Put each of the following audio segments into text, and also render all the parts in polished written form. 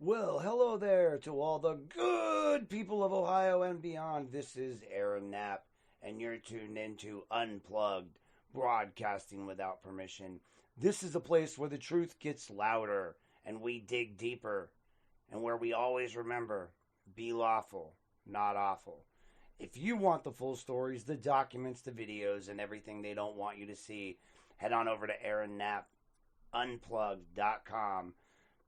Well, hello there to all the good people of Ohio and beyond. This is Aaron Knapp, and you're tuned into Unplugged, broadcasting without permission. This is a place where the truth gets louder and we dig deeper, and where we always remember be lawful, not awful. If you want the full stories, the documents, the videos, and everything they don't want you to see, head on over to AaronKnappUnplugged.com,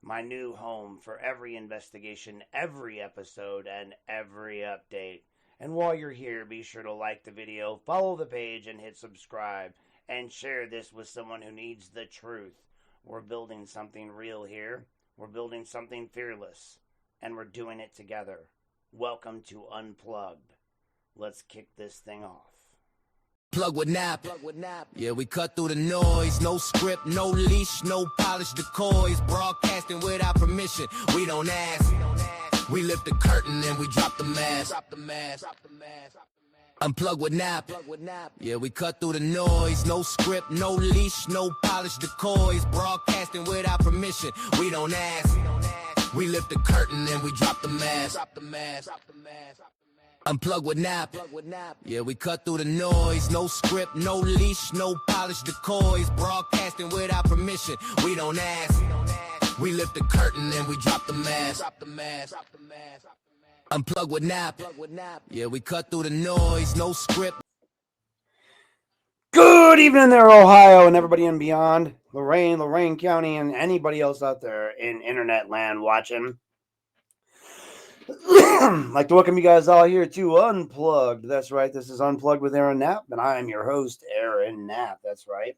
my new home for every investigation, every episode, and every update. And while you're here, be sure to like the video, follow the page, and hit subscribe, and share this with someone who needs the truth. We're building something real here. We're building something fearless, and we're doing it together. Welcome to Unplugged. Let's kick this thing off. Plug with Nap. Yeah, we cut through the noise. No script, no leash, no polished decoys. Broadcasting without permission. We don't ask. We lift the curtain and we drop the mask. Unplug with Nap. Yeah, we cut through the noise. No script, no leash, no polished decoys. Broadcasting without permission. We don't ask. We lift the curtain and we drop the mask. Unplug with Nap. Yeah, we cut through the noise. No script, no leash, no polished decoys. Broadcasting without permission. We don't ask. We lift the curtain and we drop the mask. Unplug with Nap. Yeah, we cut through the noise. No script. Good evening there, Ohio, and everybody and beyond. Lorain County, and anybody else out there in internet land watching. Like to welcome you guys all here to Unplugged. That's right. This is Unplugged with Aaron Knapp, and I am your host, Aaron Knapp. That's right.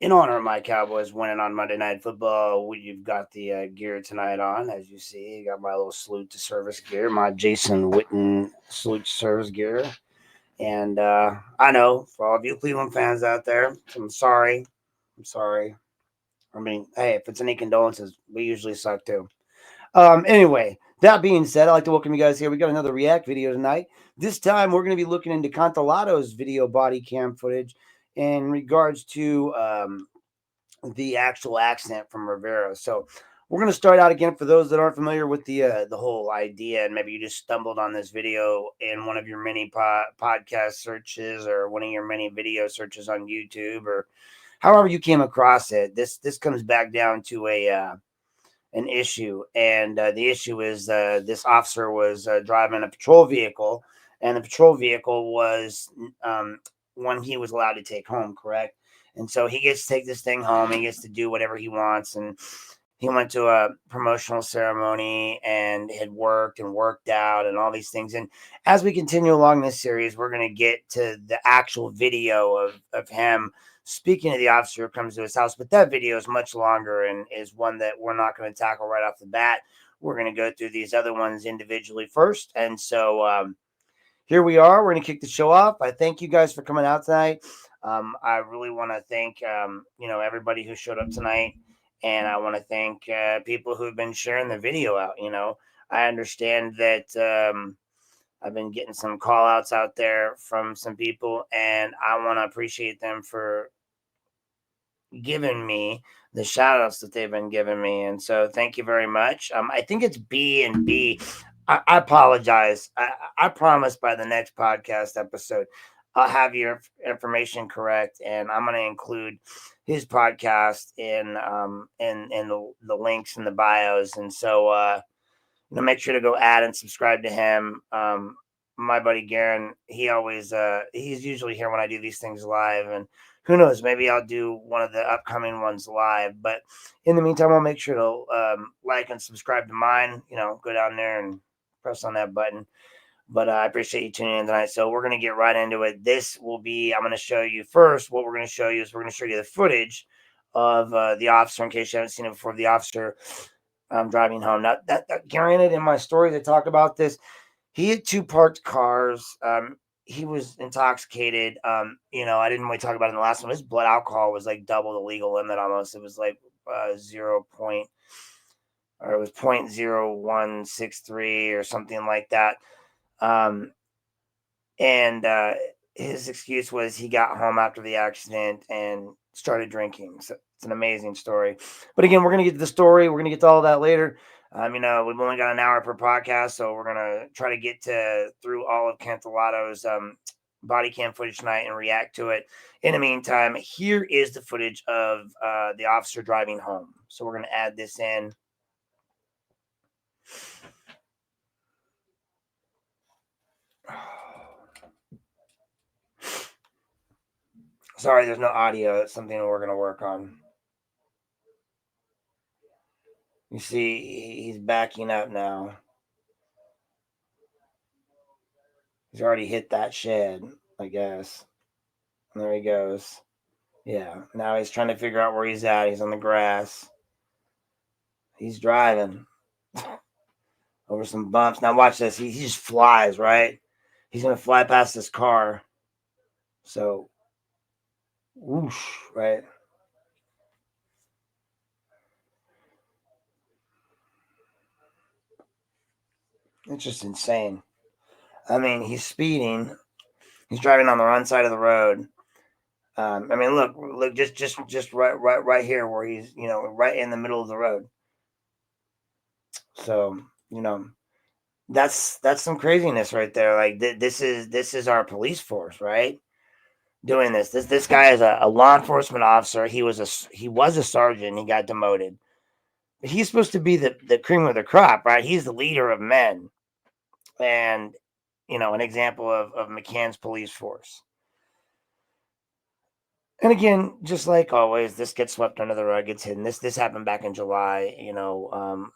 In honor of my Cowboys winning on Monday Night Football, you've got the gear tonight on, as you see. You got my little salute to service gear, my Jason Witten salute to service gear. And I know for all of you Cleveland fans out there, I'm sorry. I mean, hey, if it's any condolences, we usually suck too. Anyway, that being said, I'd like to welcome you guys here. We got another React video tonight. This time, we're going to be looking into Catalado's video body cam footage in regards to the actual accident from Rivera. So we're going to start out again for those that aren't familiar with the whole idea, and maybe you just stumbled on this video in one of your many podcast searches or one of your many video searches on YouTube or however you came across it. This comes back down to an issue, and the issue is this officer was driving a patrol vehicle, and the patrol vehicle was one he was allowed to take home, correct? And so he gets to take this thing home. He gets to do whatever he wants, and he went to a promotional ceremony and had worked out and all these things. And as we continue along this series, we're going to get to the actual video of him speaking to the officer who comes to his house. But that video is much longer and is one that we're not going to tackle right off the bat. We're going to go through these other ones individually first. And so here we are. We're going to kick the show off. I thank you guys for coming out tonight. I really want to thank, everybody who showed up tonight. And I want to thank people who've been sharing the video out. I understand that I've been getting some call outs out there from some people, and I want to appreciate them for giving me the shout outs that they've been giving me. And so thank you very much. I think it's B and B. I apologize. I promise by the next podcast episode, I'll have your information correct, and I'm going to include his podcast in the links in the bios. And so make sure to go add and subscribe to him. My buddy Garen, he's usually here when I do these things live, and who knows, maybe I'll do one of the upcoming ones live. But in the meantime, I'll make sure to like and subscribe to mine. Go down there and press on that button. But I appreciate you tuning in tonight. So we're going to get right into it. I'm going to show you first. What we're going to show you is we're going to show you the footage of the officer, in case you haven't seen it before, the officer driving home. Now, that granted, in my story, they talk about this. He had two parked cars. He was intoxicated. I didn't really talk about it in the last one. His blood alcohol was like double the legal limit almost. It was like 0.0163 or something like that. And his excuse was he got home after the accident and started drinking. So it's an amazing story. But again, we're gonna get to the story. We're gonna get to all that later. We've only got an hour per podcast, so we're gonna try to get through all of Cantalado's body cam footage tonight and react to it. In the meantime, here is the footage of the officer driving home. So we're gonna add this in. Sorry, there's no audio. It's something we're gonna work on. You see, he's backing up now. He's already hit that shed, I guess. And there he goes. Yeah, now he's trying to figure out where he's at. He's on the grass. He's driving over some bumps. Now watch this. He just flies, right? He's going to fly past this car. So, whoosh, right? It's just insane. I mean, he's speeding. He's driving on the wrong side of the road. Look, just right here where he's, right in the middle of the road. So, that's some craziness right there. Like this is our police force, right? Doing this. This guy is a law enforcement officer. He was a sergeant. He got demoted. But he's supposed to be the cream of the crop, right? He's the leader of men, and an example of McCann's police force. And again, just like always, this gets swept under the rug. Gets hidden. This happened back in July.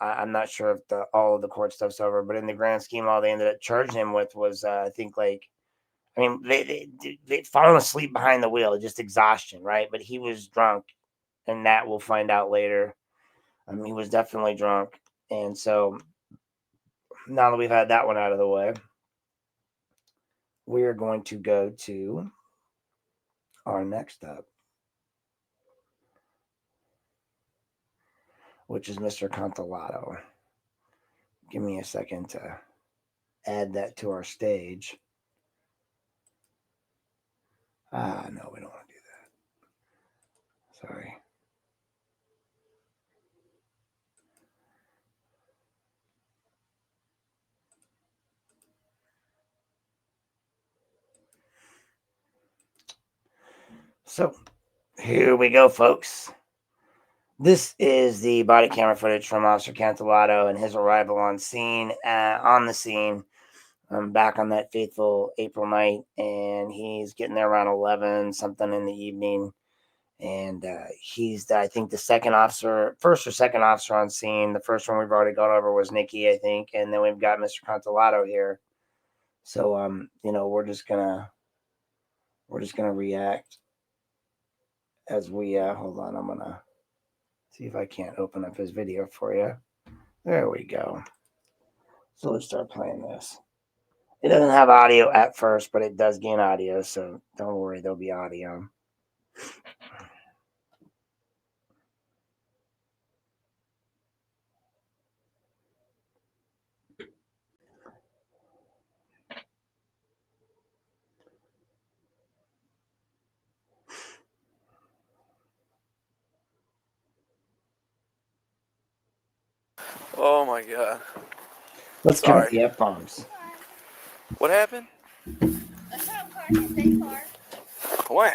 I'm not sure if all of the court stuff's over, but in the grand scheme, all they ended up charging him with was, I think, they fallen asleep behind the wheel, just exhaustion, right? But he was drunk, and that we'll find out later. He was definitely drunk, and so now that we've had that one out of the way, we are going to go to our next up, which is Mr. Catalado. Give me a second to add that to our stage. No, we don't want to do that. Sorry. So, here we go, folks. This is the body camera footage from Officer Catalado and his arrival on the scene, back on that fateful April night, and he's getting there around 11 something in the evening, and he's I think the first or second officer on scene. The first one we've already gone over was Nikki, I think, and then we've got Mr. Catalado here. So we're just gonna react as we hold on. I'm gonna see if I can't open up his video for you. There we go. So let's start playing this. It doesn't have audio at first, but it does gain audio, so don't worry, there'll be audio. Oh my god. Let's count the F-bombs. What happened? A cop car hit their car. When?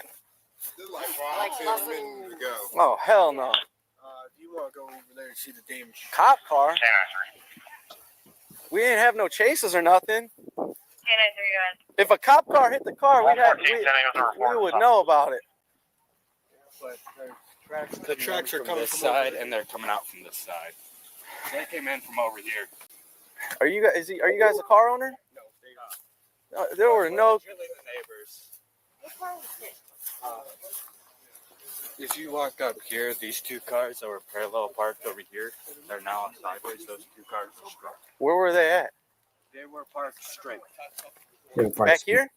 Like less than ago. Oh, hell no. If you want to go over there and see the damage. Cop car? We ain't have no chases or nothing. If a cop car hit the car, we would know about it. But The tracks are coming this side, and they're coming out from this side. They came in from over here. Are you guys a car owner? no, they not. There were no. It's really the neighbors. What car was it? If you walk up here, these two cars that were parallel parked over here, they're now sideways. Those two cars are struck. Where were they at? They were parked straight. Back here?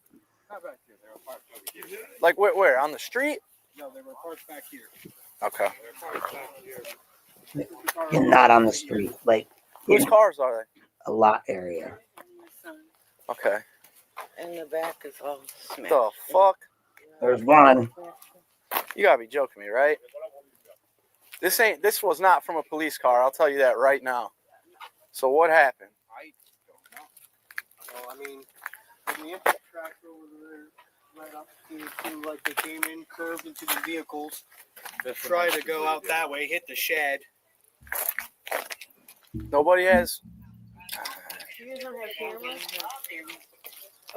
Not back here. They were parked over here. Like where? On the street? No, they were parked back here. Okay. They were parked back here. And not on the street, like Whose cars are a lot area. they? Okay. And the back is all smashed. The fuck? There's one. You gotta be joking me, right? This was not from a police car, I'll tell you that right now. So what happened? I don't know. Well, I mean, the empty track over there, right up to like they came in, curved into the vehicles. Try to go out that way, hit the shed. Nobody has. You guys don't have cameras?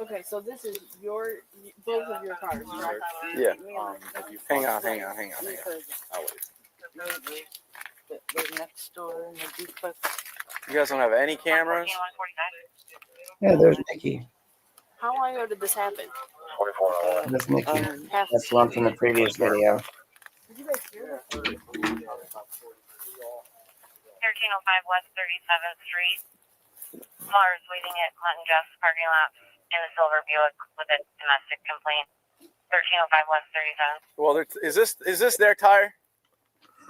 Okay, so this is both of your cars, right? Yeah. Have you Hang found- on. I'll wait. The next door and the duplex. You guys don't have any cameras? Yeah, there's Nikki. How long ago did this happen? That's Nikki. Half. That's the one from the previous video. Did you guys hear that? 1305 West 37th Street. Caller is waiting at Clinton Jeff's parking lot in a silver Buick with a domestic complaint. 1305 West 37th. Well, is this their tire?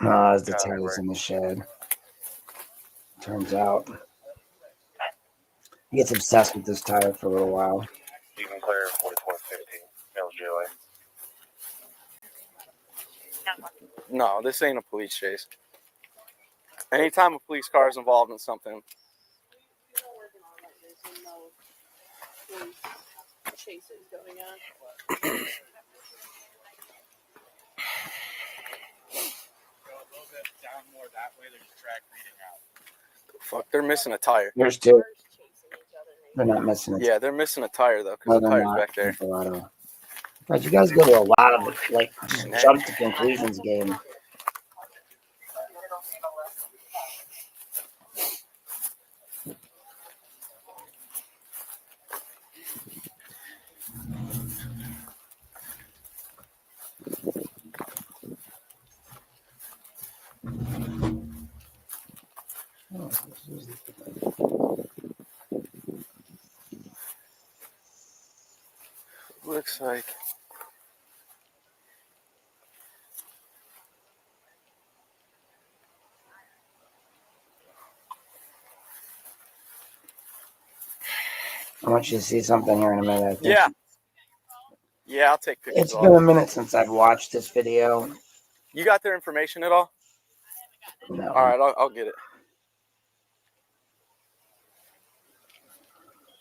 No, it's the tire that's in the shed. Turns out. He gets obsessed with this tire for a little while. You can clear 4415 Mills GOA. No, this ain't a police chase. Anytime a police car is involved in something, Chases going on. Go a little bit down more that way. There's a track leading out. fuck, they're missing a tire. There's two. They're not missing it. Yeah, they're missing a tire though, No, because the they're tire's not. back there. Catalado. But you guys go to a lot of like just jump to conclusions game. Looks like. I want you to see something here in a minute. I think. Yeah. Yeah, I'll take pictures. It's been a minute since I've watched this video. You got their information at all? No. All right, I'll get it.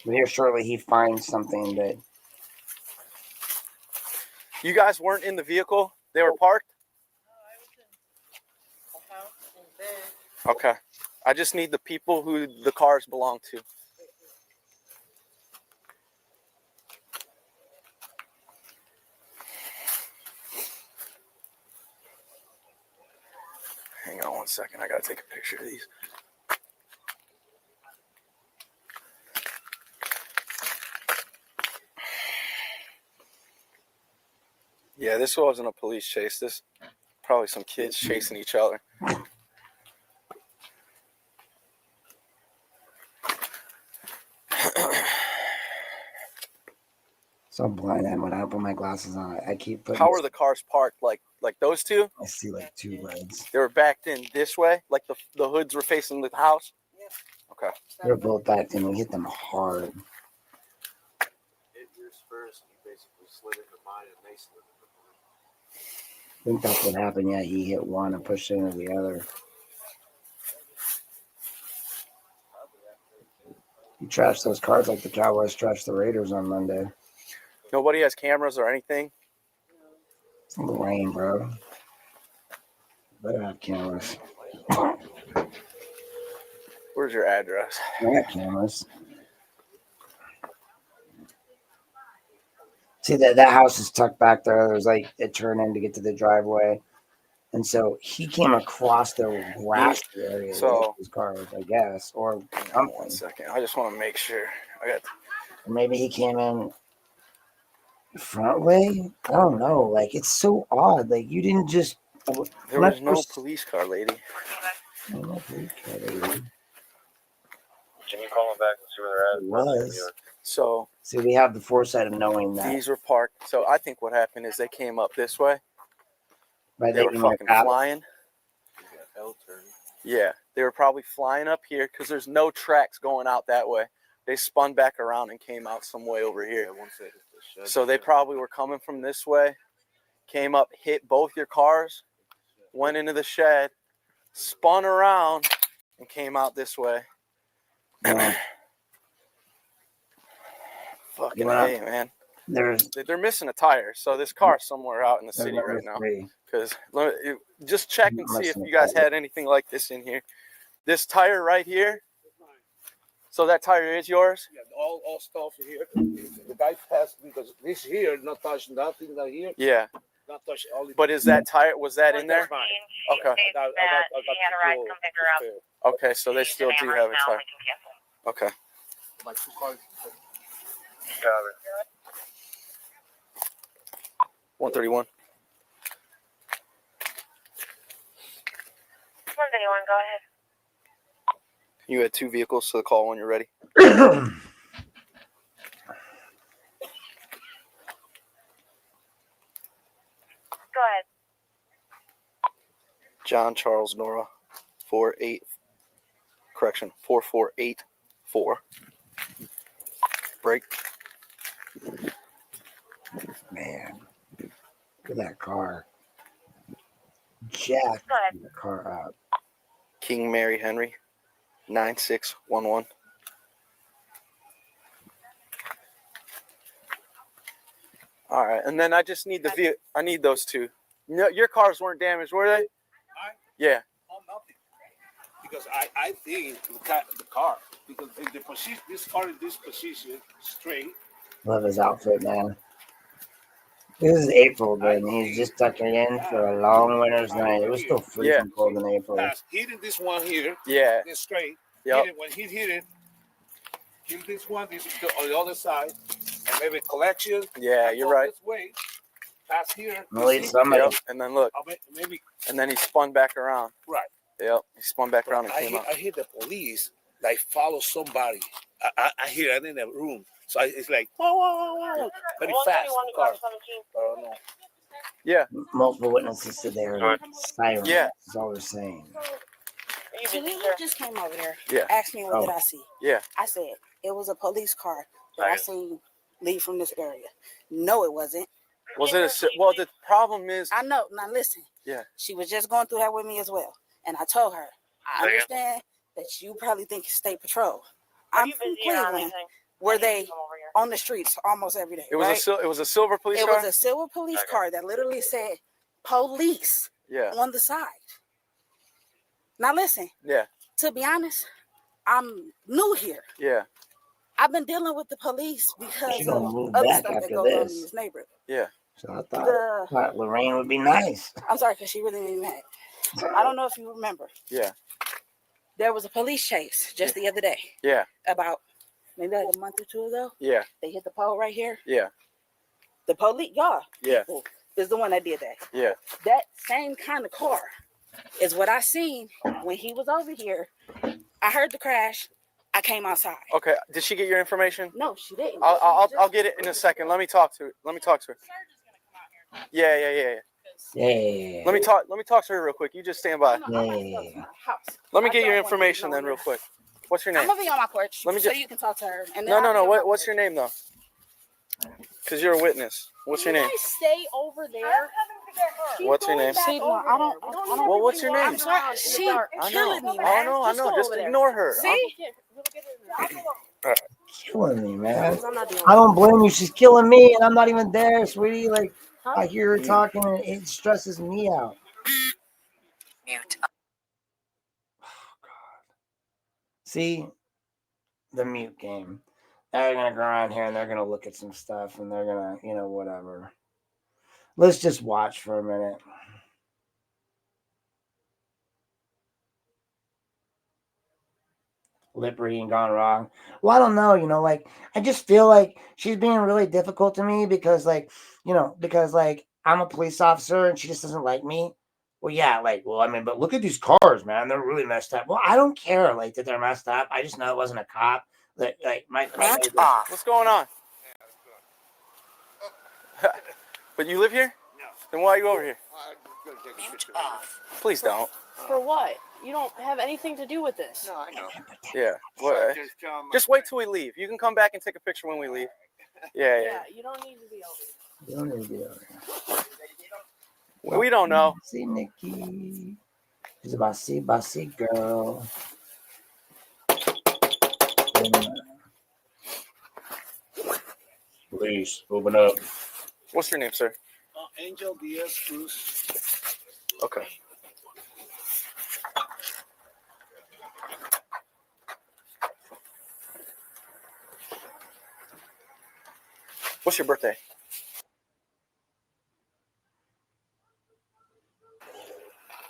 But here shortly he finds something that You guys weren't in the vehicle? They were parked? Okay. I just need the people who the cars belong to. Hang on one second. I gotta take a picture of these. Yeah, this wasn't a police chase. This probably some kids chasing each other. so blind I'm when I put my glasses on. I keep putting How are the cars parked? Like those two? I see like two legs. They were backed in this way, like the hoods were facing the house. Okay. They're both back and we hit them hard. Hit yours first, and you basically slid into mine, and they slid into mine. I think that's what happened. Yeah, he hit one and pushed into the other. He trashed those cars like the Cowboys trashed the Raiders on Monday. Nobody has cameras or anything. It's in the rain, bro. Better have cameras. Where's your address? I got cameras. See that house is tucked back there. There's like a turn in to get to the driveway, and so he came across the grass area So- with his car, I guess, or One something. second. I just want to make sure. I got. Or maybe he came in front way. I don't know. Like it's so odd. Like you didn't just. There was no police car, lady. I don't know if we tried it. Can you call them back and see where they're at? It was. So See, we have the foresight of knowing that. these were parked. So I think what happened is they came up this way. By They were thinking fucking that flying. Yeah, they were probably flying up here because there's no tracks going out that way. They spun back around and came out some way over here. Yeah, once they hit the shed. So they probably were coming from this way, came up, hit both your cars, went into the shed, spun around, and came out this way. Yeah. Fucking Wow. A, man. They're missing a tire, so this car's somewhere out in the city right now. Because just check and see if you guys had anything like this in here. This tire right here. So that tire is yours? Yeah, all stuff here. The guy passed because this here not touch nothing down here. Yeah. Not touch all. But is that tire? Was that in there? Mine. Okay. I got a ride, come pick her up. Okay, so they still do have a tire. Okay. My 2 cars. Got it. 131. 131, go ahead. You had 2 vehicles, so call when you're ready. Go ahead. John Charles Nora, 4484. Break. Man, look at that car. Jack the car up. King Mary Henry, 9611. All right, and then I just need I need those 2. No, your cars weren't damaged, were they? Yeah. Oh, nothing. Because I think the car, because in the position, this car in this position, straight. Love his outfit, man. This is April, but he's just tucking in for a long winter's night. It was still freezing cold in April. Hitting this one here. Yeah. This straight. Yep. When he hit it, hit this one. This is on the other side, and maybe collection. Yeah, you're right. This way. Pass here. Yep. And then look. Maybe. And then he spun back around. Right. Yep. He spun back around and came out. I hear the police like follow somebody. I hear it in the room. So it's like, whoa, very fast. Car. Yeah. Multiple witnesses to their sirens. Yeah. That's all they're saying. So he just came over there. Yeah. Asked me what did I see. Yeah. I said it was a police car that I seen leave from this area. No, it wasn't. Was it well, the problem is. I know. Now listen. Yeah. She was just going through that with me as well, and I told her I understand that you probably think it's state patrol. I'm from Cleveland. Were they on the streets almost every day? It was it was a silver police car? It was a silver police car that literally said police on the side. Now listen. Yeah. To be honest, I'm new here. Yeah. I've been dealing with the police because of other stuff that goes on in this neighborhood. Yeah. So I thought Lorraine would be nice. I'm sorry, because she really made me mad. I don't know if you remember. Yeah. There was a police chase just the other day. Yeah. About maybe like a month or 2 ago. Yeah. They hit the pole right here. Yeah. The police, is the one that did that. Yeah. That same kind of car is what I seen when he was over here. I heard the crash. I came outside. Okay. Did she get your information? No, she didn't. I'll get it in a second. Let me talk to her. Yeah. Let me talk to her real quick. You just stand by. Let me get your information then real quick. What's your name? I'm gonna be on my porch so you can talk to her. And then no. What's your name though? Because you're a witness. What's your name? I stay over there. What's your name? See, I don't. Well, what's your name? I'm sorry. She killing me, man. I know. Just ignore her. See? Killing me, man. I don't blame you. She's killing me, and I'm not even there, sweetie. Like, I hear her talking, and it stresses me out. Mute. Oh, God. See? The mute game. They're going to go around here, and they're going to look at some stuff, and they're going to, whatever. Let's just watch for a minute. Lip reading gone wrong. Well, I don't know, I just feel like she's being really difficult to me because I'm a police officer and she just doesn't like me. Well, yeah, but look at these cars, man. They're really messed up. Well, I don't care, that they're messed up. I just know it wasn't a cop. What's going on? But you live here? No. Then why are you over here? Please don't. For what? You don't have anything to do with this. No, I know. Yeah. What? Just wait till we leave. You can come back and take a picture when we leave. Yeah. Yeah, you don't need to be over here. You don't need to be over here. We don't know. See Nikki. She's a bossy girl. Please open up. What's your name, sir? Angel Diaz Cruz. Okay. What's your birthday?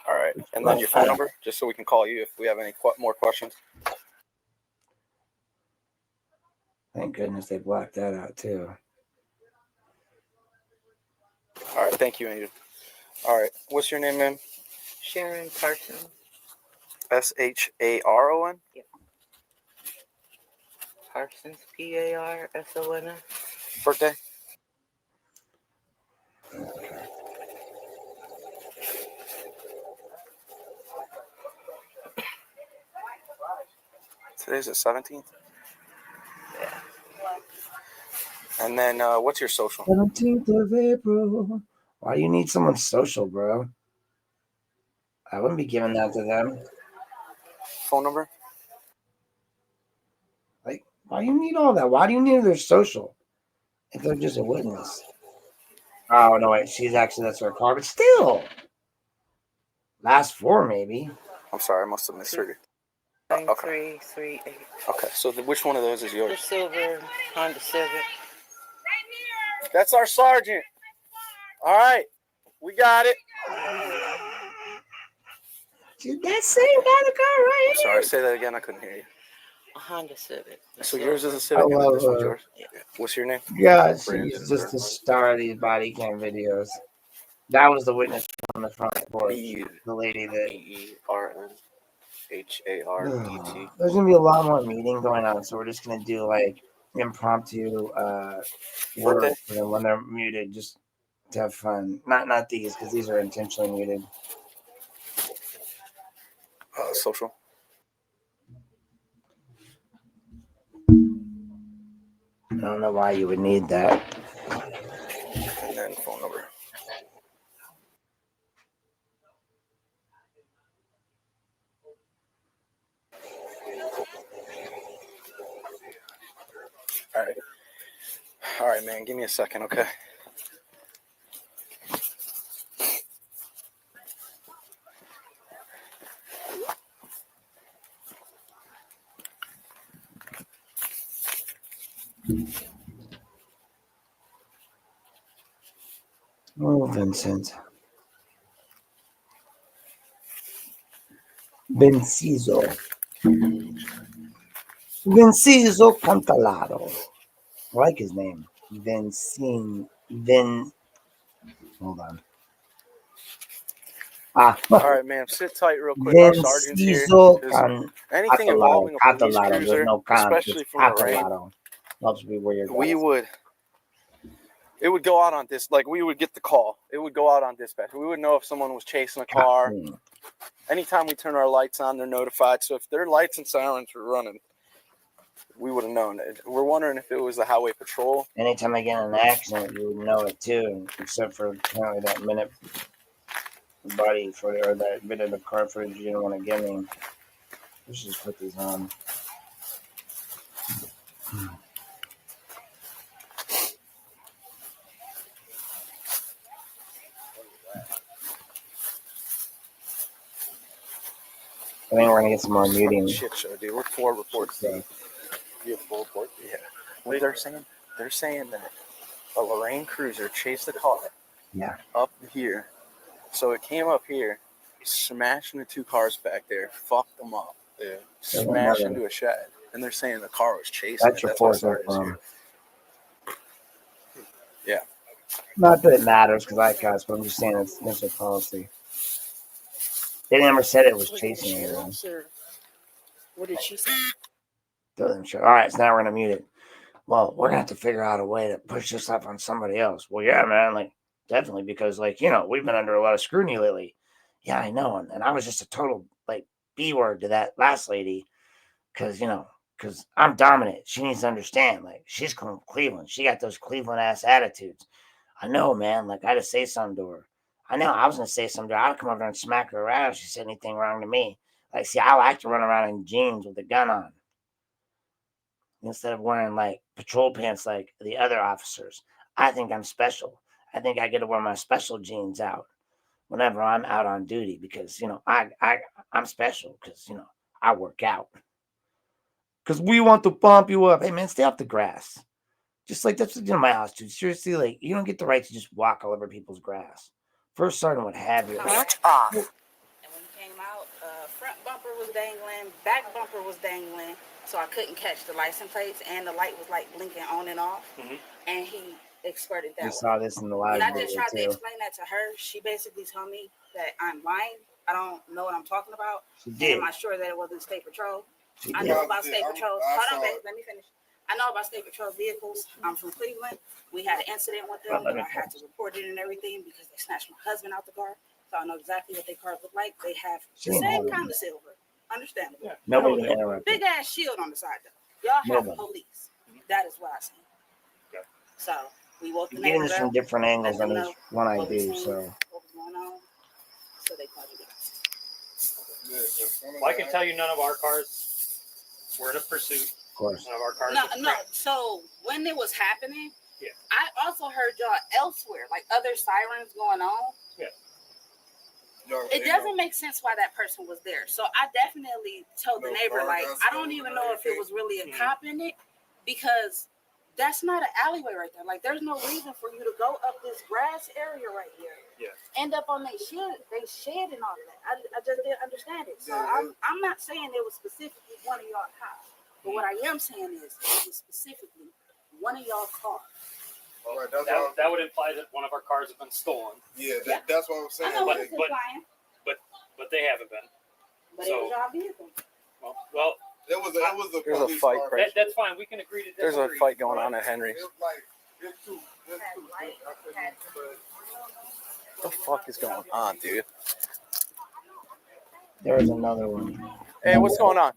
All right. And then your phone number, just so we can call you if we have any more questions. Thank goodness they blocked that out too. All right. Thank you, Angel. All right. What's your name, ma'am? Sharon Parsons. Sharon? Yep. Parsons, Parsons. Birthday? Today's the 17th? Yeah. And then what's your social? 17th of April. Why do you need someone's social, bro? I wouldn't be giving that to them. Phone number? Like, why do you need all that? Why do you need their social if they're just a witness? Oh, no, wait. That's her car, but still. Last four, maybe. I'm sorry, I must have misheard you. 9338. Okay, so which one of those is The yours? silver Honda Civic. That's our sergeant. All right, we got it. Dude, that same kind of car right here. Sorry, say that again. I couldn't hear you. A Honda Civic. So yours is a Civic and this one's yours? Yeah. What's your name? God, she's just the star of these body cam videos. That was the witness on the front porch. The lady that... EERNHARDT. There's going to be a lot more meeting going on, so we're just going to do like impromptu work when they're muted, just to have fun. Not these, because these are intentionally muted. Social. I don't know why you would need that. And then phone number. All right, man. Give me a second, okay? Oh, Vincent. Vinciso Catalado. I like his name. Hold on. All right, ma'am. Sit tight real quick. Our sergeant's here. Anything involving a police cruiser, especially from the rain, it would go out on this. Like, we would get the call. It would go out on dispatch. We would know if someone was chasing a car. Anytime we turn our lights on, they're notified. So if their lights and sirens were running, we would have known it. We're wondering if it was the highway patrol. Anytime I get in an accident, you would know it too, except for apparently that minute body footage or that bit of the car footage you didn't want to give me. Let's just put these on. I think we're gonna get some more muting. Shit show, dude. We're 4 reports. You have 4 reports? Yeah. What they're saying that a Lorraine Cruiser chased the car. Yeah. Up here. So it came up here, smashed into 2 cars back there, fucked them up. Yeah. Smashed into a shed. And they're saying the car was chasing. That's your fourth one. Yeah. Not that it matters because I cuss, but I'm just saying it's their policy. They never said it was chasing anyone. What did she say? Doesn't show. All right, so now we're gonna mute it. Well, we're gonna have to figure out a way to push this up on somebody else. Well, yeah, man. Like, definitely, because like, you know, we've been under a lot of scrutiny lately. Yeah, I know. And I was just a total like B word to that last lady because, you know, because I'm dominant. She needs to understand. Like, she's from Cleveland. She got those Cleveland ass attitudes. I know, man. Like, I had to say something to her. I know I was going to say something to her. I'd come over there and smack her around if she said anything wrong to me. Like, see, I like to run around in jeans with a gun on instead of wearing like patrol pants like the other officers. I think I'm special. I think I get to wear my special jeans out whenever I'm out on duty because, you know, I'm special because, you know, I work out. Because we want to pump you up. Hey, man, stay off the grass. Just like that's what you know, my house, dude. Seriously, like you don't get the right to just walk all over people's grass. First sergeant would have you. Mute off. And when he came out, front bumper was dangling, back bumper was dangling, so I couldn't catch the license plates, and the light was like blinking on and off. And he exported that. We saw this in the live When I video just tried to too. explain that to her, she basically told me that I'm lying. I don't know what I'm talking about. She did. And am I sure that it wasn't state patrol? She I did. know about state patrol. Hold on, babe. Let me finish. I know about state patrol vehicles. I'm from Cleveland. We had an incident with them where I had to report it and everything because they snatched my husband out the car. So I know exactly what their cars look like. They have the same kind of silver. Understandable. Nobody interrupted. Big ass shield on the side though. Y'all have police. That is what I see. So we woke the Getting neighbors this from up, different angles let on them each know one I what we do. seen, So what was going on. So they called you guys. Well, I can tell you none of our cars were in a pursuit. of course. None of our cars No. were crashed. So when it was happening, Yeah. I also heard y'all elsewhere, like other sirens going on. Yeah. It doesn't make sense why that person was there. So I definitely told the neighbor, like, I don't even know if it was really a cop in it because that's not an alleyway right there. Like, there's no reason for you to go up this grass area right here. Yeah. End up on they shed and all of that. I just didn't understand it. So I'm not saying it was specifically one of y'all cops. But what I am saying is it was specifically one of y'all cars. Well, right, that would imply that one of our cars have been stolen. Yeah, that's what I'm saying. I know what it's implying. But they haven't been. But it was y'all vehicle. Well, There was a There's a fight. that's fine. We can agree to There's disagree. a fight going on at Henry's. It was like it's two. What the fuck is going on, dude? there was another one. Hey, what's going on?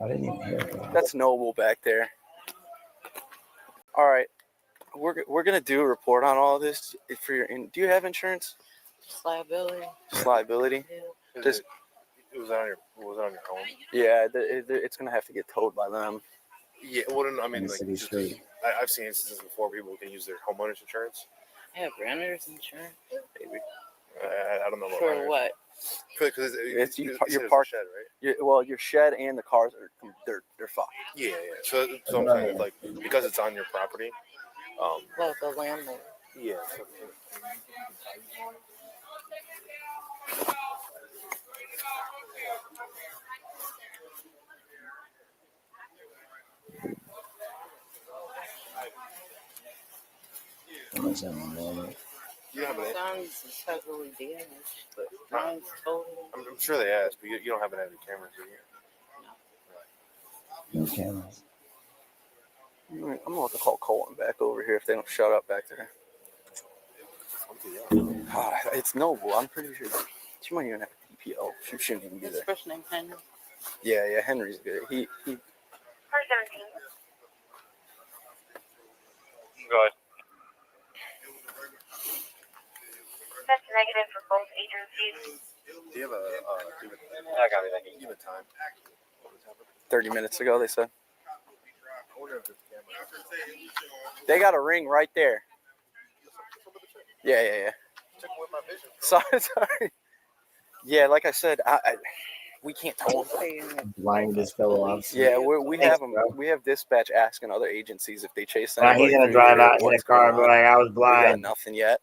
I didn't even hear that. That's Noble back there. All right, we're gonna do a report on all this for your. Do you have insurance? Just liability. Just liability. Yeah. Just Was it on your home? yeah, it's gonna have to get towed by them. Yeah. Well, I mean, In the like, city street. I've seen instances before people can use their homeowners insurance. I have renter's insurance. Maybe. I don't know about For renters. what? Because It's your your park shed, right? Well, your shed and the cars are they're fucked. Yeah. So I'm saying, like, because it's on your property. Well, the landlord. Yeah. What's that one? You don't have an. Sounds heavily damaged, but mine's total. I'm sure they asked, but you don't have any cameras, do you? No cameras. I'm gonna have to call Colin back over here if they don't shut up back there. It's Noble. I'm pretty sure she might even have a DPO. She shouldn't even be His there. first name Henry. Yeah. Henry's good. He. Car 17. Go ahead. That's negative for both agencies. Do you have I got it. Do you have a time? 30 minutes ago, they said. They got a ring right there. Yeah. Sorry. Yeah, like I said, we can't tell them. Lying this fellow off. Yeah, we have them. We have dispatch asking other agencies if they chase them. He's gonna drive out in a car, but like I was blind. We got nothing yet.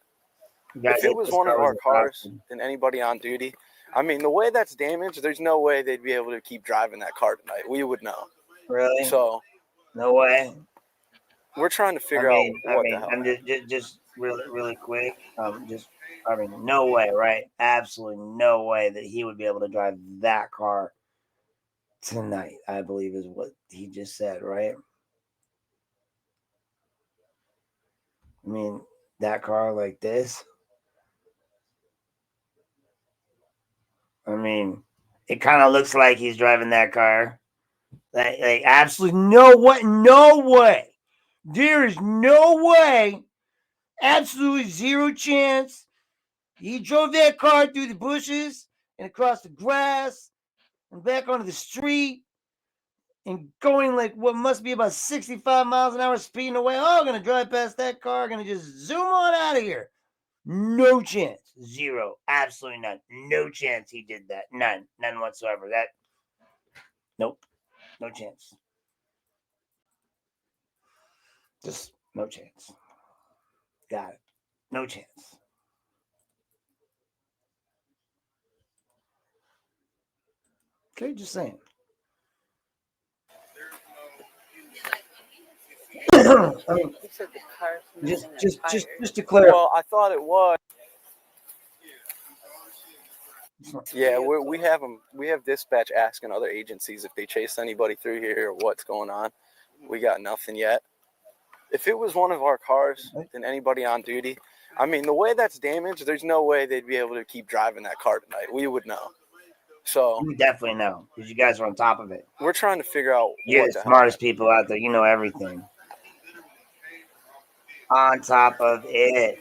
If it was one of our cars and anybody on duty, I mean, the way that's damaged, there's no way they'd be able to keep driving that car tonight. We would know. Really? So, no way. we're trying to figure out what the hell. I'm just really quick. I mean, no way, right? Absolutely no way that he would be able to drive that car tonight, I believe is what he just said, right? I mean, that car like this. I mean, it kind of looks like he's driving that car. Like absolutely no way, no way. There is no way, absolutely zero chance. He drove that car through the bushes and across the grass and back onto the street and going like what must be about 65 miles an hour speeding away. Oh, I'm going to drive past that car. Going to just zoom on out of here. No chance. Zero. Absolutely none. No chance he did that. None. None whatsoever. Nope. No chance. Just no chance. Got it. No chance. Okay, just saying. I mean, just to clarify. Well, I thought it was. Yeah, we have them. We have dispatch asking other agencies if they chased anybody through here or what's going on. We got nothing yet. If it was one of our cars, then anybody on duty. I mean, the way that's damaged, there's no way they'd be able to keep driving that car tonight. We would know. So you definitely know because you guys are on top of it. We're trying to figure out. You're the smartest people out there. You know everything. On top of it.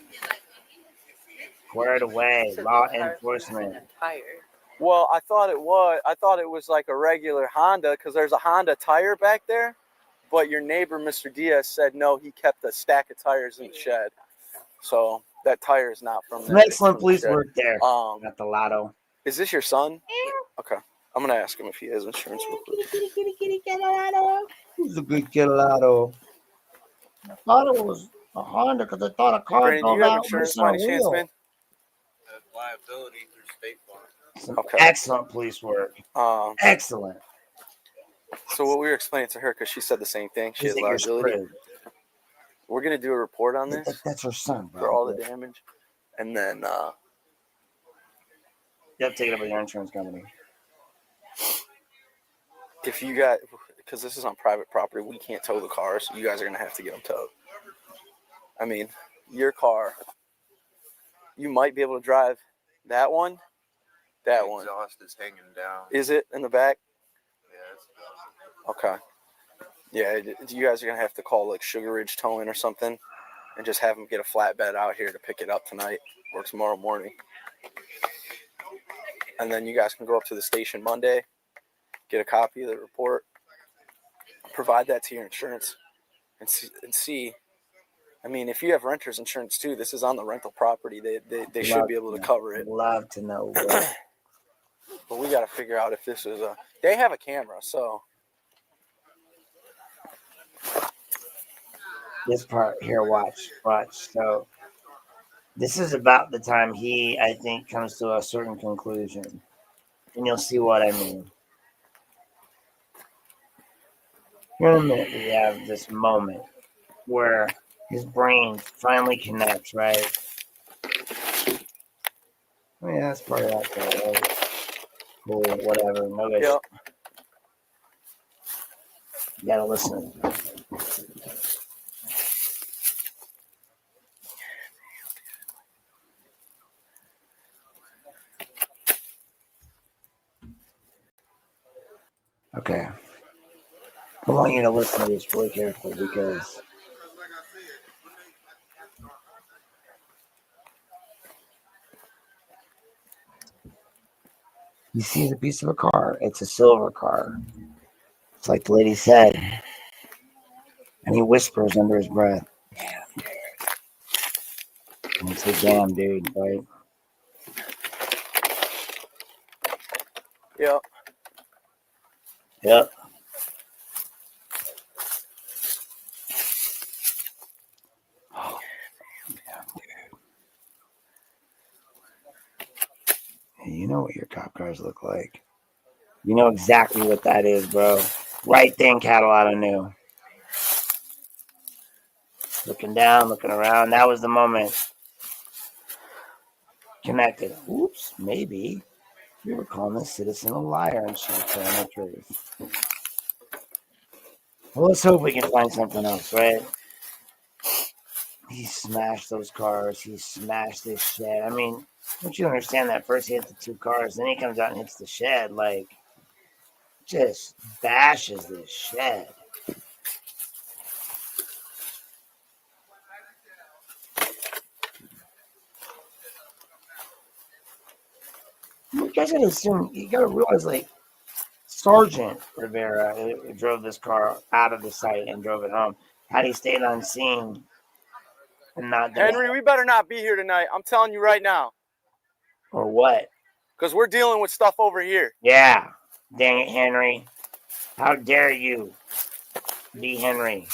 Squared away. Law enforcement. Well, I thought it was like a regular Honda because there's a Honda tire back there. But your neighbor, Mr. Diaz, said no, he kept a stack of tires in the shed. So that tire is not from there. Excellent police work there. Catalado. Is this your son? Yeah. Okay. I'm going to ask him if he has insurance real quick. Who's a good Catalado? I thought it was a Honda because I thought a car Brandon, do you have insurance by any chance, man? Liability through State Farm. Okay. Excellent police work. Excellent. So what we were explaining to her, because she said the same thing, she has liability. We're going to do a report on this. That's her son, bro. For all the damage. And then... you have to take it up with your insurance company. If you got... Because this is on private property, we can't tow the cars. You guys are going to have to get them towed. I mean, your car... You might be able to drive that one. That one. Exhaust is hanging down. Is it in the back? Yeah, it's okay. Yeah, you guys are going to have to call like Sugar Ridge Towing or something and just have them get a flatbed out here to pick it up tonight or tomorrow morning. And then you guys can go up to the station Monday, get a copy of the report, provide that to your insurance, and see. I mean, if you have renter's insurance too, this is on the rental property. They should be able to cover it. Love to know. But we got to figure out if this is a... They have a camera, so... This part here, watch. So, this is about the time he, I think, comes to a certain conclusion. And you'll see what I mean. Here in a minute, we have this moment where his brain finally connects, right? I mean, that's part of that guy, right? Cool, whatever. No guys. Yep. You gotta listen. Okay. I want you to listen to this really carefully because he sees a piece of a car. It's a silver car. It's like the lady said. And he whispers under his breath, "Damn, dude." And it's a damn dude, right? Yep. Yep. Oh, damn, dude. Hey, you know what your cop cars look like. You know exactly what that is, bro. Right then, Catalado knew. Looking down, looking around. That was the moment. Connected. Oops, maybe we were calling this citizen a liar and she was telling the truth. Well, let's hope we can find something else, right? He smashed those cars. He smashed this shed. I mean, don't you understand that? First he hit the 2 cars, then he comes out and hits the shed. Like, just bashes this shed. You guys gotta assume, you gotta realize, like, Sergeant Rivera drove this car out of the site and drove it home. Had he stayed on scene and not done Henry, we better not be here tonight. I'm telling you right now. Or what? Because we're dealing with stuff over here. Yeah. Dang it, Henry. How dare you be Henry?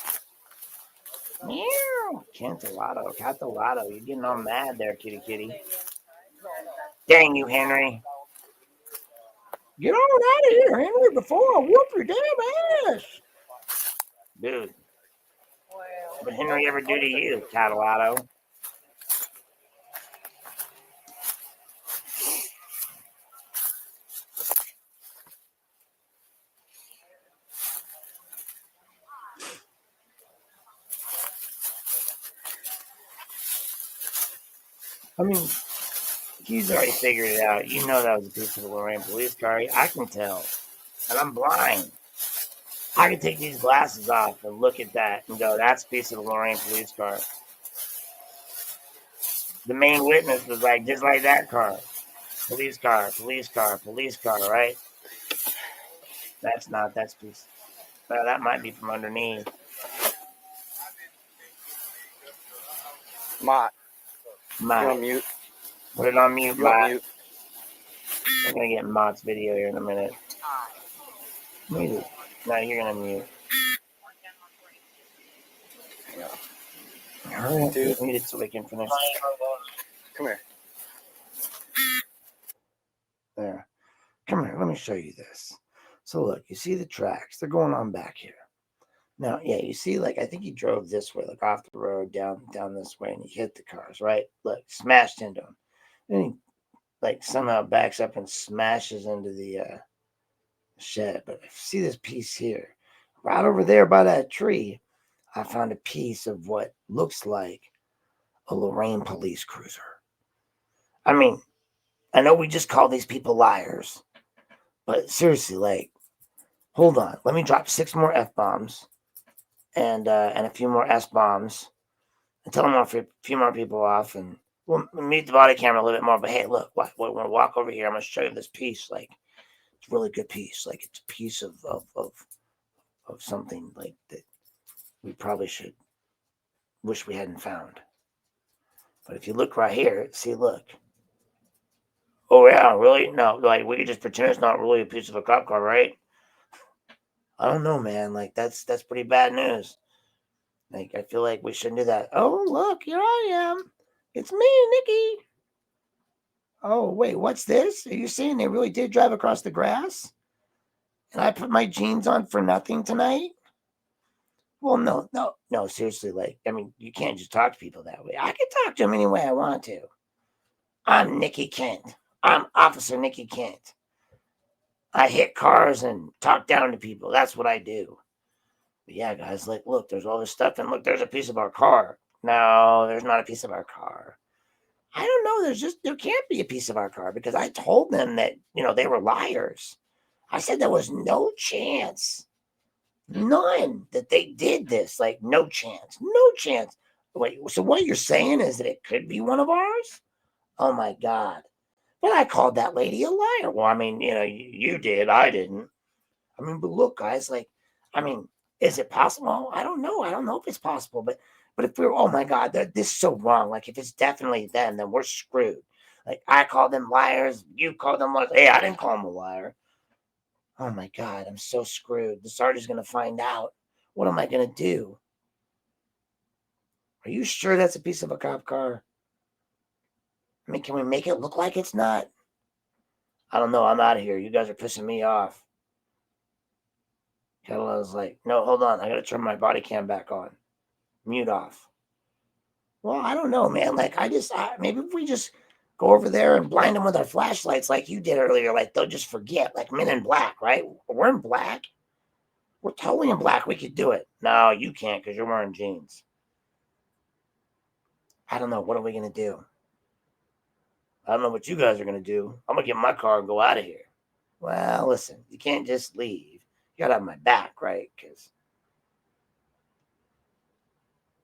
Meow. Catalado. You're getting all mad there, kitty. Dang you, Henry. Get on out of here, Henry, before I whoop your damn ass. Dude. What would Henry ever do to you, Catalado? I mean, he's already figured it out. You know that was a piece of a Lorraine police car. I can tell. And I'm blind. I can take these glasses off and look at that and go, that's a piece of a Lorraine police car. The main witness was like, just like that car. Police car, right? That's not, that's piece. Well, that might be from underneath. Mott. You're on mute. Put it on mute, You're on Mott. mute. I'm going to get Mott's video here in a minute. Mute. No, you're going to mute. Hurry up, dude. Mute it so we can finish. Come here. There. Come here, let me show you this. So look, you see the tracks. They're going on back here. Now, yeah, you see, like, I think he drove this way, like off the road, down this way, and he hit the cars, right? Look, smashed into them. Then he, like, somehow backs up and smashes into the shed. But if you see this piece here, right over there by that tree, I found a piece of what looks like a Lorraine police cruiser. I mean, I know we just call these people liars, but seriously, like, hold on. Let me drop 6 more F-bombs and a few more S-bombs and tell them off a few more people off, and we'll mute the body camera a little bit more. But hey, look, we're going to walk over here. I'm going to show you this piece. Like, it's a really good piece. Like, it's a piece of something, like, that we probably should wish we hadn't found. But if you look right here, see, look. Oh, yeah, really? No, like, we could just pretend it's not really a piece of a cop car, right? I don't know, man. Like, that's pretty bad news. Like, I feel like we shouldn't do that. Oh, look, here I am. It's me, Nikki. Oh, wait, what's this? Are you saying they really did drive across the grass? And I put my jeans on for nothing tonight? Well, no, seriously. Like, I mean, you can't just talk to people that way. I can talk to them any way I want to. I'm Nikki Kent. I'm Officer Nikki Kent. I hit cars and talk down to people. That's what I do. But yeah, guys, like, look, there's all this stuff, and look, there's a piece of our car. No, there's not a piece of our car. I don't know. There can't be a piece of our car because I told them that, they were liars. I said there was no chance, none, that they did this. Like, no chance. Wait, so what you're saying is that it could be one of ours? Oh my God. But I called that lady a liar. Well, I mean, you did. I didn't. I mean, but look, guys, like, I mean, is it possible? I don't know. I don't know if it's possible. But if we're, oh my God, this is so wrong. Like, if it's definitely them, then we're screwed. Like, I call them liars. You call them liars. Hey, I didn't call him a liar. Oh my God, I'm so screwed. The sergeant's going to find out. What am I going to do? Are you sure that's a piece of a cop car? I mean, can we make it look like it's not? I don't know. I'm out of here. You guys are pissing me off. Catalado's like, no, hold on. I got to turn my body cam back on. Mute off. Well, I don't know, man. Like, maybe if we just go over there and blind them with our flashlights like you did earlier, like they'll just forget, like Men in Black, right? We're in black. We're totally in black. We could do it. No, you can't because you're wearing jeans. I don't know. What are we going to do? I don't know what you guys are going to do. I'm going to get in my car and go out of here. Well, listen, you can't just leave. You got to have my back, right? Because,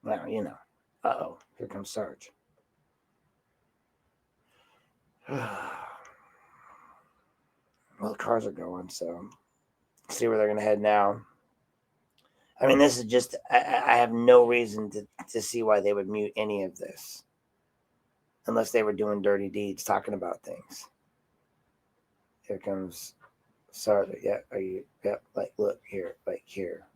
well, you know. Uh-oh, here comes Sarge. Well, the cars are going, so see where they're going to head now. I mean, this is just, I have no reason to see why they would mute any of this. Unless they were doing dirty deeds, talking about things. Here comes Sarge. Yeah, are you? Yep, like, look, here, like, here.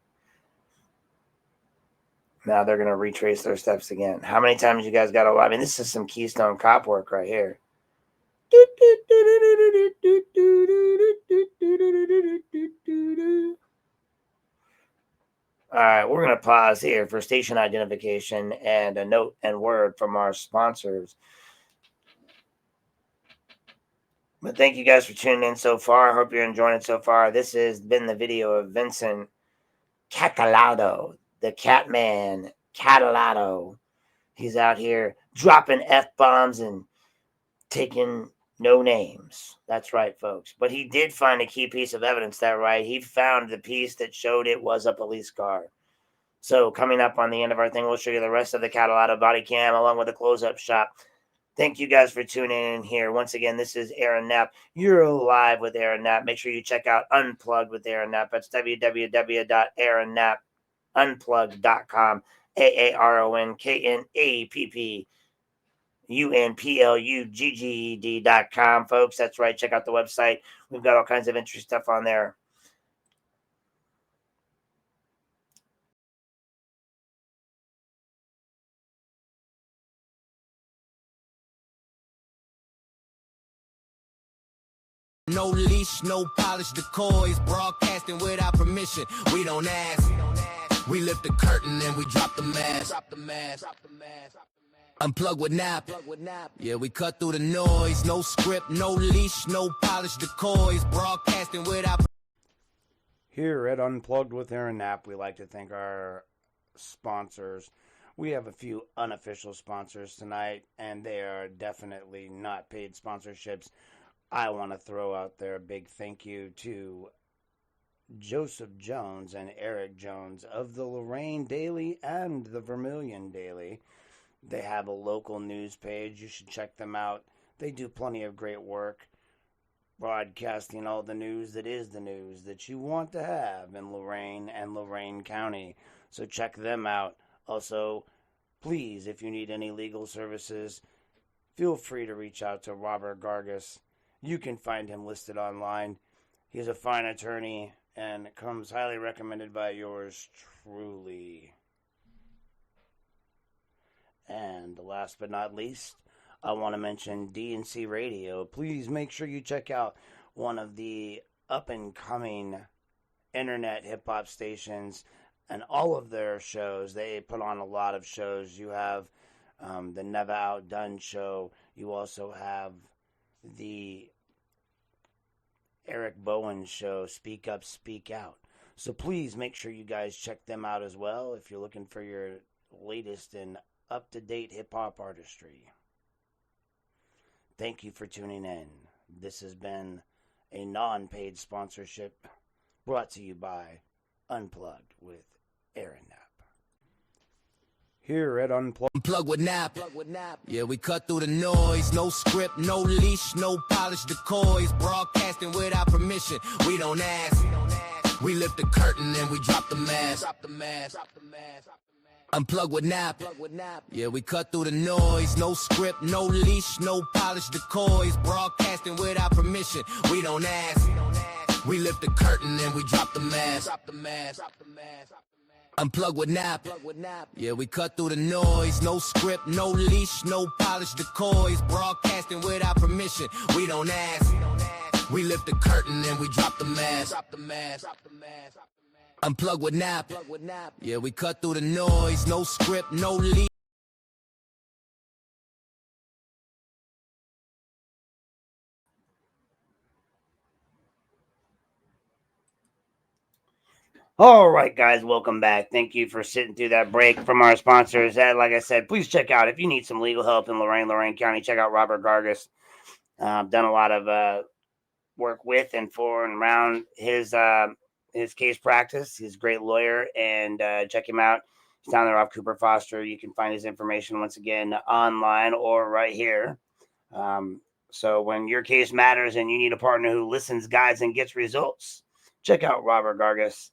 Now they're going to retrace their steps again. How many times you guys got to, I mean, this is some Keystone Cop work right here. All right, we're going to pause here for station identification and a note and word from our sponsors. But thank you guys for tuning in so far. I hope you're enjoying it so far. This has been the video of Vincent Catalado, the Catman Catalado. He's out here dropping F-bombs and taking no names. That's right, folks. But he did find a key piece of evidence, that right? He found the piece that showed it was a police car. So coming up on the end of our thing, we'll show you the rest of the Catalado body cam along with a close-up shot. Thank you guys for tuning in here. Once again, this is Aaron Knapp. You're live with Aaron Knapp. Make sure you check out Unplugged with Aaron Knapp. That's www.aaronnappUnplugged.com. AARONKNAPPUNPLUGGED.com, folks. That's right. Check out the website. We've got all kinds of interesting stuff on there. No leash, no polished decoys, broadcasting without permission. We don't ask. We lift the curtain and we drop the mask. Unplug with Nap. Yeah, we cut through the noise. No script, no leash, no polished decoys, broadcasting without. Here at Unplugged with Aaron Knapp, we like to thank our sponsors. We have a few unofficial sponsors tonight, and they are definitely not paid sponsorships. I want to throw out there a big thank you to Joseph Jones and Eric Jones of the Lorraine Daily and the Vermilion Daily. They have a local news page. You should check them out. They do plenty of great work broadcasting all the news that is the news that you want to have in Lorraine and Lorraine County. So check them out. Also, please, if you need any legal services, feel free to reach out to Robert Gargas. You can find him listed online. He's a fine attorney and comes highly recommended by yours truly. And last but not least, I want to mention DNC Radio. Please make sure you check out one of the up-and-coming internet hip-hop stations and all of their shows. They put on a lot of shows. You have the Never Outdone show. You also have the Eric Bowen show, Speak Up, Speak Out. So please make sure you guys check them out as well if you're looking for your latest and up-to-date hip-hop artistry. Thank you for tuning in. This has been a non-paid sponsorship brought to you by Unplugged with Aaron Knapp. Here at Unplug with Nap. Yeah, we cut through the noise. No script, no leash, no polished decoys, broadcasting without permission. We don't ask. We lift the curtain and we drop the mask. Unplug with Nap. Yeah, we cut through the noise. No script, no leash, no polished decoys, broadcasting without permission. We don't ask. We lift the curtain and we drop the mask. Unplug with Nap. Yeah, we cut through the noise. No script, no leash, no polished decoys, broadcasting without permission. We don't ask. We lift the curtain and we drop the mask. Unplug with Nap. Yeah, we cut through the noise. No script, no leash. All right, guys, welcome back. Thank you for sitting through that break from our sponsors. Like I said, please check out, if you need some legal help in Lorain County, check out Robert Gargas. I've done a lot of work with and for and around his case practice. He's a great lawyer, and check him out. He's down there off Cooper Foster. You can find his information once again online or right here. So when your case matters and you need a partner who listens, guides, and gets results, check out Robert Gargas.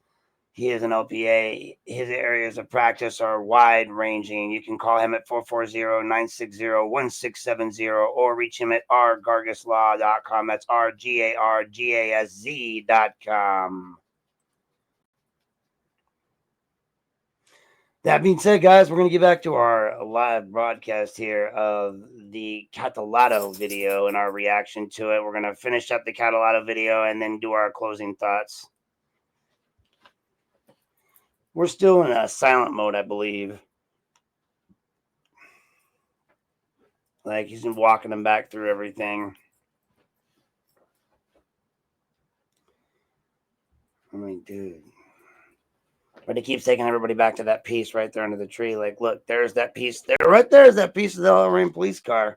He is an LPA. His areas of practice are wide ranging. You can call him at 440-960-1670 or reach him at rgargaslaw.com. That's RGARGASZ.com. That being said, guys, we're going to get back to our live broadcast here of the Catalado video and our reaction to it. We're going to finish up the Catalado video and then do our closing thoughts. We're still in a silent mode, I believe. Like, he's been walking them back through everything. I mean, dude. But he keeps taking everybody back to that piece right there under the tree. Like, look, there's that piece. There, right there is that piece of the Lorain police car. Are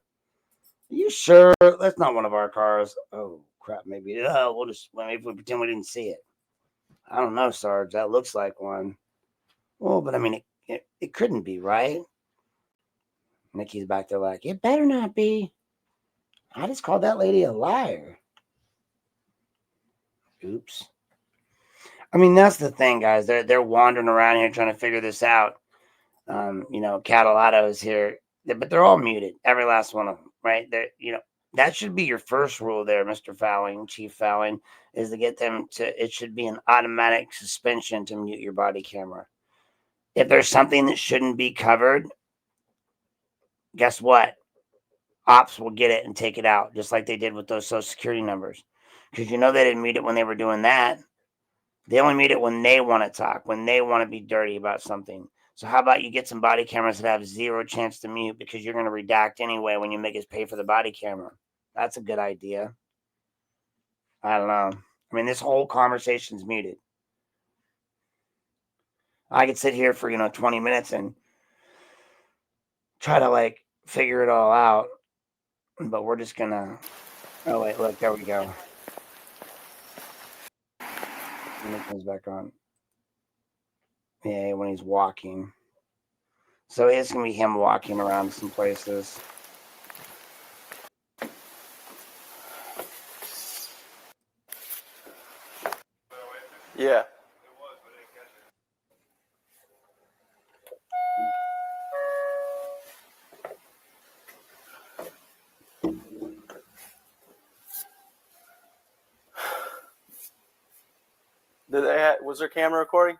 you sure? That's not one of our cars. Oh, crap. Maybe. We'll just, maybe we pretend we didn't see it. I don't know, Sarge. That looks like one. Well, but I mean, it couldn't be, right? Nikki's back there like, it better not be. I just called that lady a liar. Oops. I mean, that's the thing, guys. They're wandering around here trying to figure this out. Catalado is here, but they're all muted. Every last one of them, right? That should be your first rule there, Mr. Fowling, Chief Fowling, is to get them to, it should be an automatic suspension to mute your body camera. If there's something that shouldn't be covered, guess what? Ops will get it and take it out, just like they did with those social security numbers. Because they didn't mute it when they were doing that. They only mute it when they want to talk, when they want to be dirty about something. So how about you get some body cameras that have zero chance to mute, because you're going to redact anyway when you make us pay for the body camera. That's a good idea. I don't know. I mean, this whole conversation's muted. I could sit here for, 20 minutes and try to, figure it all out. But we're just going to... Oh, wait, look, there we go. And it comes back on. Yeah, when he's walking. So it's going to be him walking around some places. Yeah. Was their camera recording?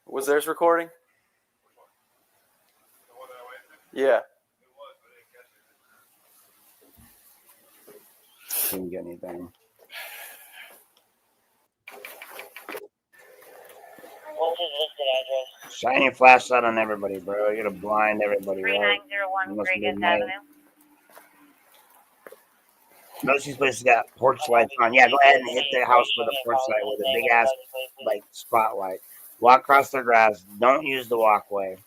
Was theirs recording? Yeah. Didn't get anything. What's his listed address? Shine your flashlight on everybody, bro. You're gonna blind everybody, right? 3901 Reagan Avenue. Most of these places got porch lights on. Yeah, go ahead and hit the house with a porch light with a big ass spotlight. Walk across their grass. Don't use the walkway.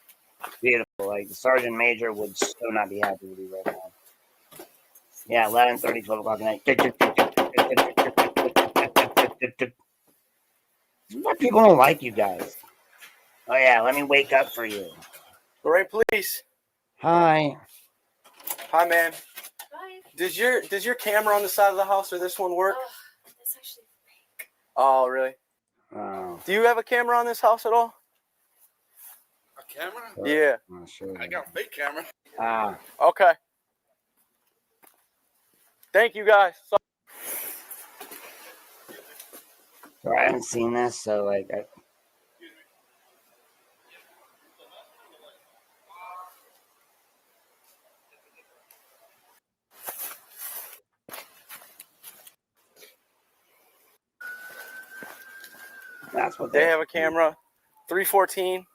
Beautiful. Like the sergeant major would so not be happy with you right now. Yeah, 11:30, 12 o'clock at night. People don't like you guys. Oh yeah, let me wake up for you. Lorain Police. Hi. Hi, man. Hi. Does your camera on the side of the house or this one work? That's actually fake. Oh, really? Oh. Do you have a camera on this house at all? A camera? Yeah. Oh, sure. I got a fake camera. Ah. Okay. Thank you, guys. So I haven't seen this, so that's what they have a camera. 314.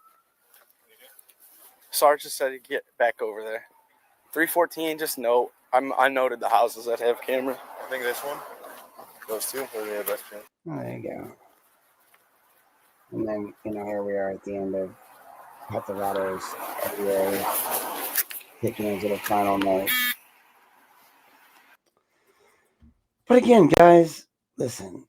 Sarge just said he'd get back over there. 314. Just note. I noted the houses that have camera. I think this one. Those two. Or the best chance. Oh, there you go. And then, here we are at the end of Catalado's February, kicking into the final night. But again, guys, listen,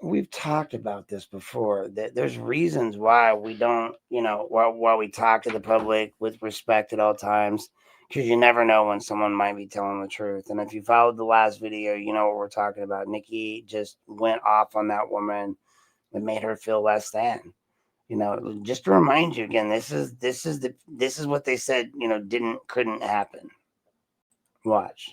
we've talked about this before. That there's reasons why we don't, why we talk to the public with respect at all times, because you never know when someone might be telling the truth. And if you followed the last video, you know what we're talking about. Nikki just went off on that woman and made her feel less than. Just to remind you again, this is what they said, couldn't happen. Watch.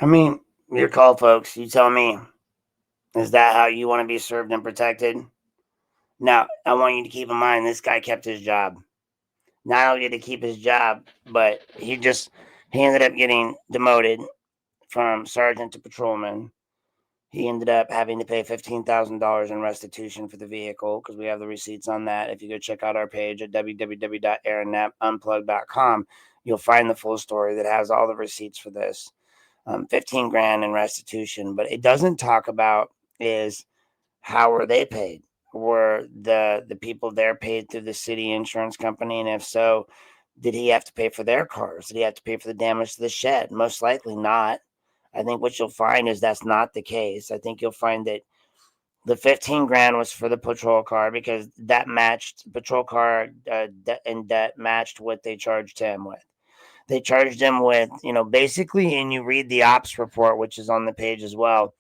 I mean, your call, folks. You tell me. Is that how you want to be served and protected? Now, I want you to keep in mind this guy kept his job. Not only did he keep his job, but he ended up getting demoted from sergeant to patrolman. He ended up having to pay $15,000 in restitution for the vehicle, because we have the receipts on that. If you go check out our page at www.aaronnapunplug.com, you'll find the full story that has all the receipts for this. 15 grand in restitution, but it doesn't talk about is how were they paid? Were the people there paid through the city insurance company? And if so, did he have to pay for their cars? Did he have to pay for the damage to the shed? Most likely not. I think what you'll find is that's not the case. I think you'll find that the 15 grand was for the patrol car, because that matched patrol car and that matched what they charged him with. They charged him with, basically, and you read the ops report, which is on the page as well.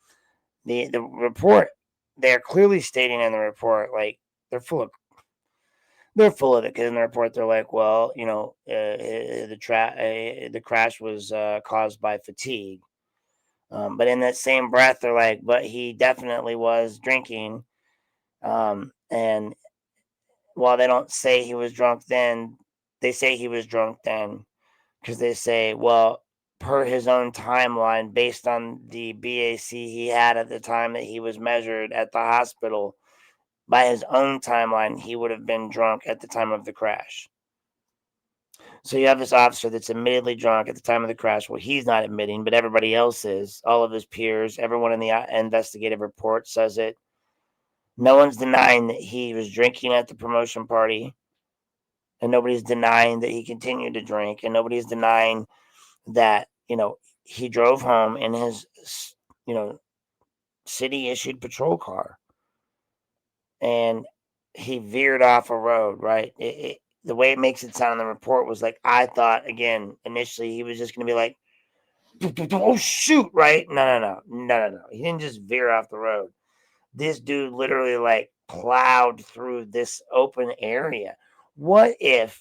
The report, they're clearly stating in the report, like, they're full of it, because in the report they're like, well, the crash was caused by fatigue. But in that same breath, they're like, but he definitely was drinking. And while they don't say he was drunk then, they say he was drunk then, because they say, well, per his own timeline, based on the BAC he had at the time that he was measured at the hospital, by his own timeline, he would have been drunk at the time of the crash. So you have this officer that's admittedly drunk at the time of the crash. Well, he's not admitting, but everybody else is. All of his peers, everyone in the investigative report says it. No one's denying that he was drinking at the promotion party, and nobody's denying that he continued to drink, and nobody's denying that, he drove home in his, city issued patrol car, and he veered off a road, right? The way it makes it sound in the report was like, I thought, again, initially he was just going to be like, oh, shoot, right? No. He didn't just veer off the road. This dude literally like plowed through this open area. What if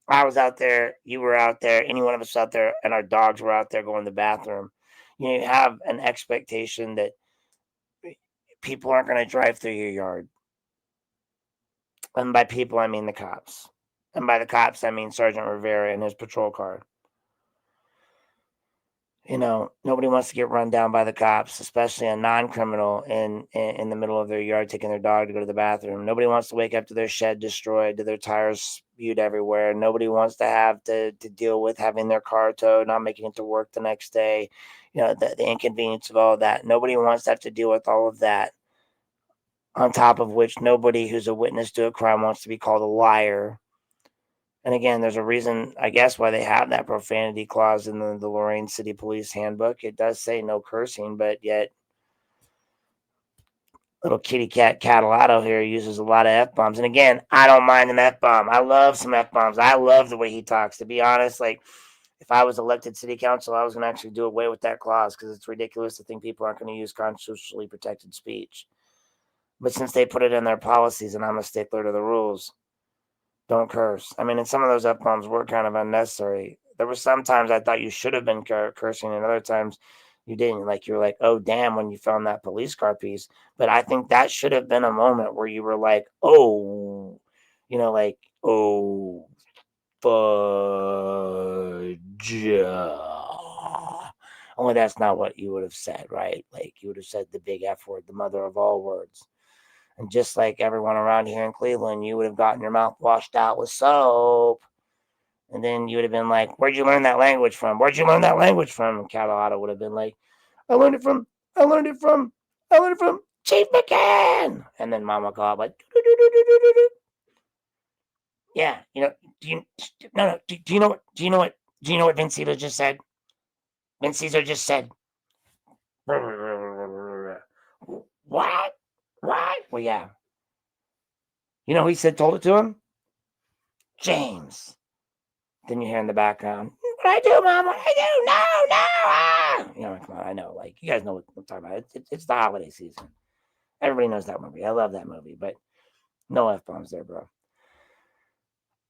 I was out there, you were out there, any one of us out there, and our dogs were out there going to the bathroom? You have an expectation that people aren't going to drive through your yard. And by people, I mean the cops. And by the cops, I mean Sergeant Rivera and his patrol car. Nobody wants to get run down by the cops, especially a non-criminal in the middle of their yard taking their dog to go to the bathroom. Nobody wants to wake up to their shed destroyed, to their tires spewed everywhere. Nobody wants to have to deal with having their car towed, not making it to work the next day. The inconvenience of all of that. Nobody wants to have to deal with all of that. On top of which, nobody who's a witness to a crime wants to be called a liar. And again, there's a reason, I guess, why they have that profanity clause in the Lorain City Police Handbook. It does say no cursing, but yet little kitty cat Catalado here uses a lot of F-bombs. And again, I don't mind an F-bomb. I love some F-bombs. I love the way he talks. To be honest, like, if I was elected city council, I was going to actually do away with that clause because it's ridiculous to think people aren't going to use constitutionally protected speech. But since they put it in their policies and I'm a stickler to the rules, don't curse. I mean, and some of those F-bombs were kind of unnecessary. There were some times I thought you should have been cursing, and other times you didn't. Like, you're like, oh, damn, when you found that police car piece. But I think that should have been a moment where you were like, oh, like, oh, fudge. Only that's not what you would have said, right? Like, you would have said the big F word, the mother of all words. And just like everyone around here in Cleveland, you would have gotten your mouth washed out with soap. And then you would have been like, where'd you learn that language from? Where'd you learn that language from? And Catalado would have been like, I learned it from Chief McCann. And then Mama called like, yeah, do you know what Vince Caesar just said? Vince Caesar just said, what? Well, yeah. You know who he said told it to him? James. Then you hear in the background, what I do, Mom? What I do? No. Come on, I know. Like, you guys know what I'm talking about. It's the holiday season. Everybody knows that movie. I love that movie, but no F-bombs there, bro.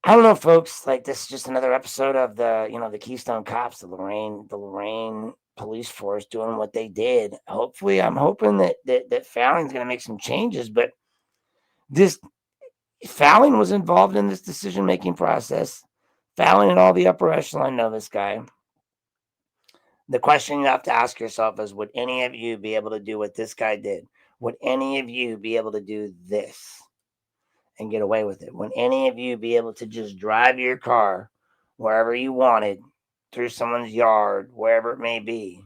I don't know, folks. Like, this is just another episode of the Keystone Cops, the Lorain police force doing what they did. Hopefully, I'm hoping that Fallon's going to make some changes, but Fallon was involved in this decision-making process. Fallon and all the upper echelon know this guy. The question you have to ask yourself is, would any of you be able to do what this guy did? Would any of you be able to do this and get away with it? Would any of you be able to just drive your car wherever you wanted, through someone's yard, wherever it may be,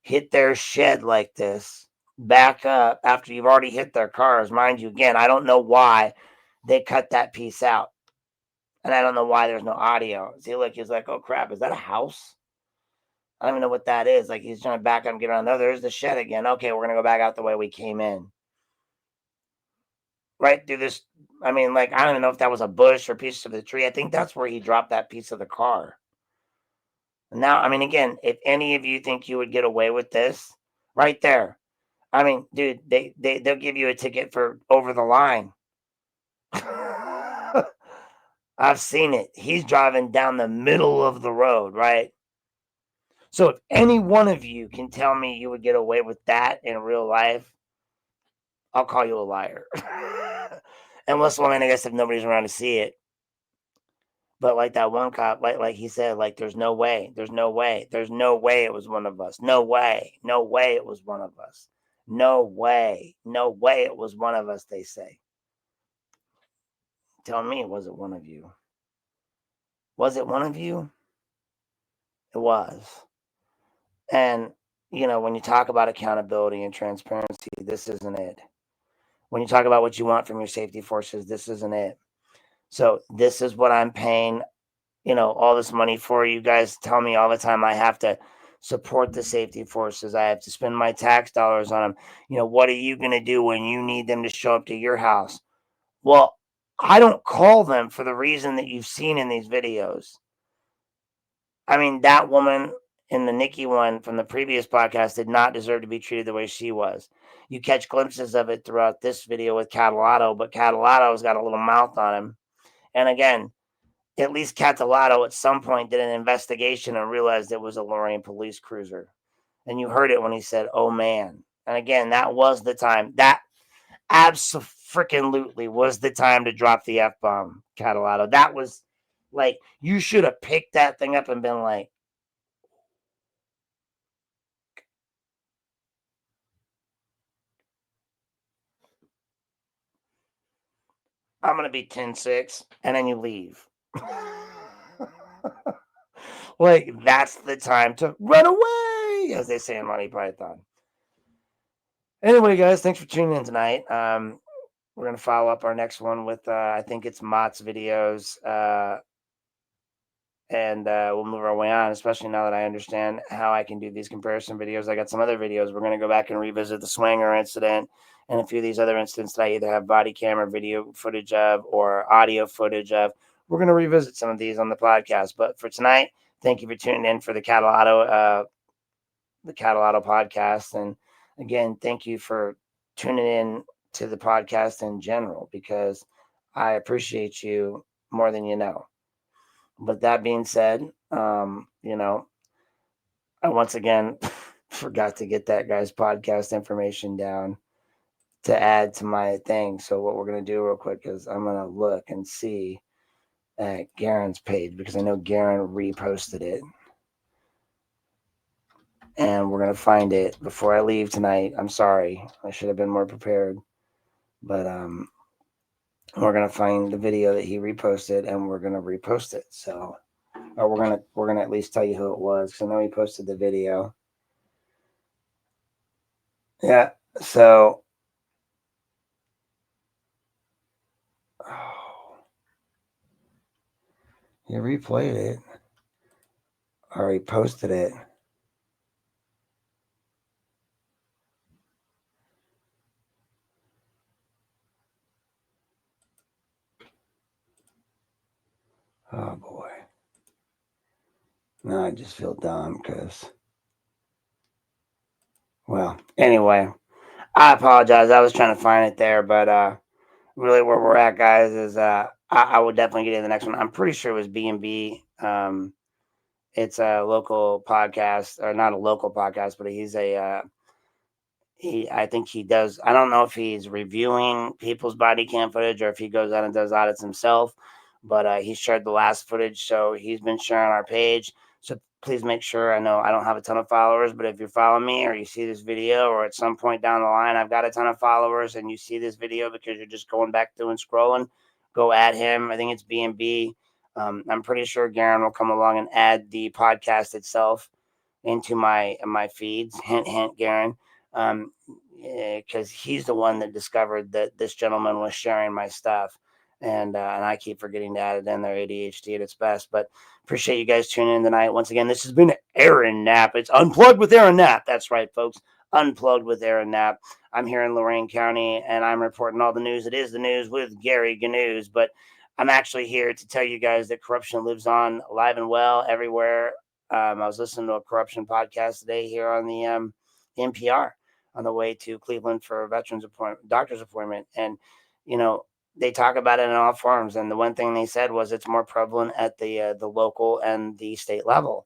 hit their shed like this, back up after you've already hit their cars? Mind you, again, I don't know why they cut that piece out. And I don't know why there's no audio. See, look, he's like, oh, crap, is that a house? I don't even know what that is. Like, he's trying to back up and get around. No, there's the shed again. Okay, we're going to go back out the way we came in. Right through this. I mean, like, I don't even know if that was a bush or piece of the tree. I think that's where he dropped that piece of the car. Now, I mean, again, if any of you think you would get away with this, right there. I mean, dude, they'll give you a ticket for over the line. I've seen it. He's driving down the middle of the road, right? So if any one of you can tell me you would get away with that in real life, I'll call you a liar. Unless, well, I mean, I guess if nobody's around to see it. But like that one cop, like he said, like, there's no way it was one of us. No way it was one of us. No way it was one of us, they say. Tell me, was it one of you? Was it one of you? It was. And, when you talk about accountability and transparency, this isn't it. When you talk about what you want from your safety forces, this isn't it. So this is what I'm paying, all this money for. You guys tell me all the time I have to support the safety forces. I have to spend my tax dollars on them. What are you going to do when you need them to show up to your house? Well, I don't call them for the reason that you've seen in these videos. I mean, that woman in the Nikki one from the previous podcast did not deserve to be treated the way she was. You catch glimpses of it throughout this video with Catalado, but Catalado's got a little mouth on him. And again, at least Catalado at some point did an investigation and realized it was a Lorain police cruiser. And you heard it when he said, oh man. And again, that was the time. That absolutely was the time to drop the F-bomb, Catalado. That was like, you should have picked that thing up and been like, I'm going to be 10-6, and then you leave. Like, that's the time to run away, as they say in Monty Python. Anyway, guys, thanks for tuning in tonight. We're going to follow up our next one with, I think it's Mott's videos, and we'll move our way on, especially now that I understand how I can do these comparison videos. I got some other videos. We're going to go back and revisit the Swanger incident and a few of these other incidents that I either have body camera video footage of or audio footage of. We're going to revisit some of these on the podcast. But for tonight, thank you for tuning in for the Catalado podcast. And again, thank you for tuning in to the podcast in general, because I appreciate you more than you know. But that being said, I once again forgot to get that guy's podcast information down to add to my thing. So what we're going to do real quick is I'm going to look and see at Garen's page, because I know Garen reposted it. And we're going to find it before I leave tonight. I'm sorry. I should have been more prepared. But we're going to find the video that he reposted, and we're going to repost it. So, or we're going to at least tell you who it was, because I know he posted the video. Yeah. So, he replayed it, or he posted it. Oh boy. Now I just feel dumb because, well, anyway, I apologize. I was trying to find it there, but really where we're at, guys, is I would definitely get in the next one. I'm pretty sure it was B&B. It's a local podcast, or not a local podcast, but he's I think he does. I don't know if he's reviewing people's body cam footage or if he goes out and does audits himself, but he shared the last footage, so he's been sharing our page. So please make sure. I know I don't have a ton of followers, but if you're following me or you see this video, or at some point down the line I've got a ton of followers and you see this video because you're just going back through and scrolling, go add him. I think it's B&B. I'm pretty sure Garen will come along and add the podcast itself into my feeds. Hint, hint, Garen. Because he's the one that discovered that this gentleman was sharing my stuff, and I keep forgetting to add it in there. ADHD at its best. But appreciate you guys tuning in tonight. Once again, this has been Aaron Knapp. It's Unplugged with Aaron Knapp. That's right, folks. Unplugged with Aaron Knapp. I'm here in Lorain County, and I'm reporting all the news. It is the news with Gary Gnews, but I'm actually here to tell you guys that corruption lives on, alive and well, everywhere. I was listening to a corruption podcast today here on the NPR on the way to Cleveland for a doctor's appointment. And, they talk about it in all forms. And the one thing they said was it's more prevalent at the local and the state level,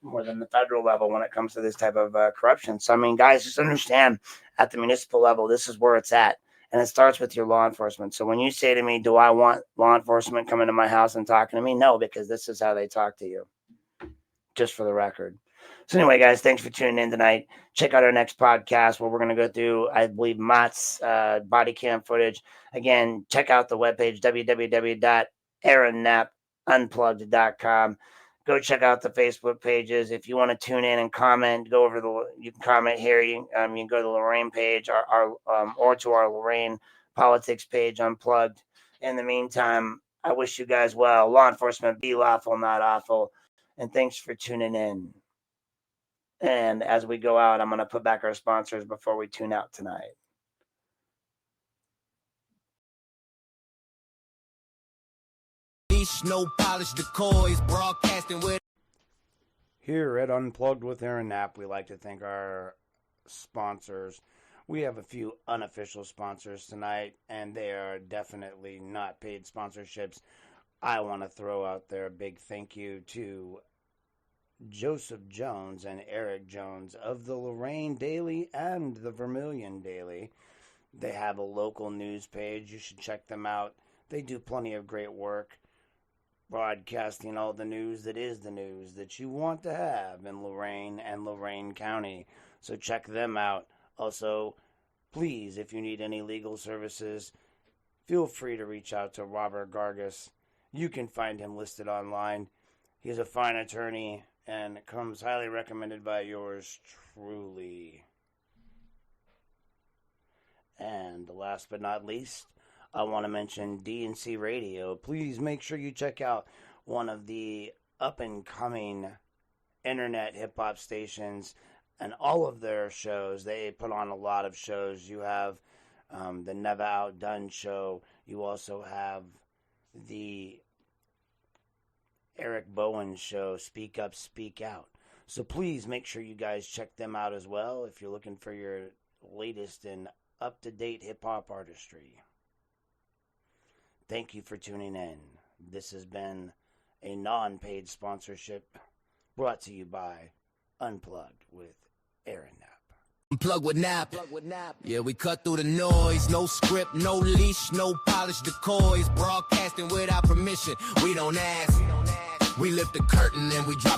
more than the federal level when it comes to this type of corruption. So, I mean, guys, just understand at the municipal level, this is where it's at. And it starts with your law enforcement. So when you say to me, do I want law enforcement coming to my house and talking to me? No, because this is how they talk to you. Just for the record. So anyway, guys, thanks for tuning in tonight. Check out our next podcast where we're going to go through, I believe, Mott's body cam footage. Again, check out the webpage, www.aaronnapunplugged.com. Go check out the Facebook pages. If you want to tune in and comment, you can comment here. You can go to the Lorain page or to our Lorain politics page, Unplugged. In the meantime, I wish you guys well. Law enforcement, be lawful, not awful. And thanks for tuning in. And as we go out, I'm going to put back our sponsors before we tune out tonight. No polish decoys, broadcasting with. Here at Unplugged with Aaron Knapp, we like to thank our sponsors. We have a few unofficial sponsors tonight, and they are definitely not paid sponsorships. I want to throw out there a big thank you to Joseph Jones and Eric Jones of the Lorain Daily and the Vermilion Daily. They have a local news page. You should check them out. They do plenty of great work broadcasting all the news that is the news that you want to have in Lorain and Lorain County. So check them out. Also, please, if you need any legal services, feel free to reach out to Robert Gargas. You can find him listed online. He's a fine attorney and comes highly recommended by yours truly. And last but not least, I want to mention DNC Radio. Please make sure you check out one of the up-and-coming internet hip-hop stations and all of their shows. They put on a lot of shows. You have the Never Outdone show. You also have the Eric Bowen's show, Speak Up, Speak Out. So please make sure you guys check them out as well if you're looking for your latest and up-to-date hip-hop artistry. Thank you for tuning in. This has been a non-paid sponsorship brought to you by Unplugged with Aaron Knapp. Unplug with Nap. Yeah, we cut through the noise. No script, no leash, no polished decoys. Broadcasting without permission. We don't ask. We lift the curtain and we drop.